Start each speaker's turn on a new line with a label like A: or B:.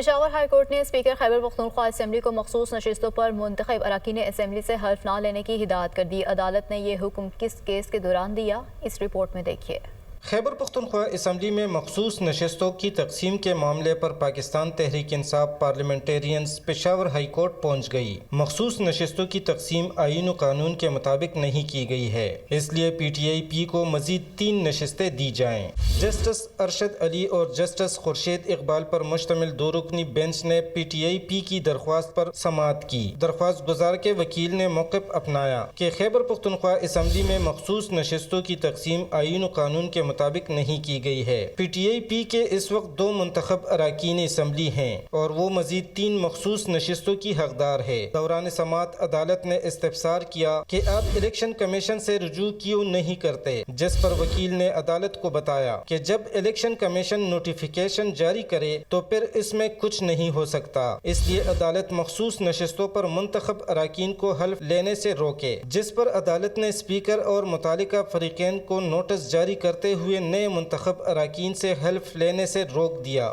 A: Peshawar high court نے speaker Khyber Pakhtunkhwa assembly کو مخصوص نشستوں پر منتخب اراکین اسمبلی سے حلف نہ لینے کی ہدایت کر دی۔ عدالت نے یہ حکم کس کیس کے دوران دیا، اس رپورٹ میں دیکھیے۔
B: خیبر پختونخوا اسمبلی میں مخصوص نشستوں کی تقسیم کے معاملے پر Pakistan Tehreek Insaf parliamentarians Peshawar high court پہنچ گئی۔ مخصوص نشستوں کی تقسیم آئین و قانون کے مطابق نہیں کی گئی ہے، اس لیے پی ٹی آئی پی کو مزید 3 نشستیں دی جائیں۔ جسٹس ارشد علی اور جسٹس خورشید اقبال پر مشتمل 2 رکنی بینچ نے پی ٹی آئی پی کی درخواست پر سماعت کی۔ درخواست گزار کے وکیل نے موقف اپنایا کہ خیبر پختونخوا اسمبلی میں مخصوص نشستوں کی تقسیم آئین و قانون کے مطابق نہیں کی گئی ہے۔ پی ٹی آئی پی کے اس وقت 2 منتخب اراکین اسمبلی ہیں اور وہ مزید 3 مخصوص نشستوں کی حقدار ہے۔ دوران سماعت عدالت نے استفسار کیا کہ آپ الیکشن کمیشن سے رجوع کیوں نہیں کرتے، جس پر وکیل نے عدالت کو بتایا کہ جب الیکشن کمیشن نوٹیفیکیشن جاری کرے تو پھر اس میں کچھ نہیں ہو سکتا، اس لیے عدالت مخصوص نشستوں پر منتخب اراکین کو حلف لینے سے روکے، جس پر عدالت نے اسپیکر اور متعلقہ فریقین کو نوٹس جاری کرتے ہوئے نئے منتخب اراکین سے حلف لینے سے روک دیا۔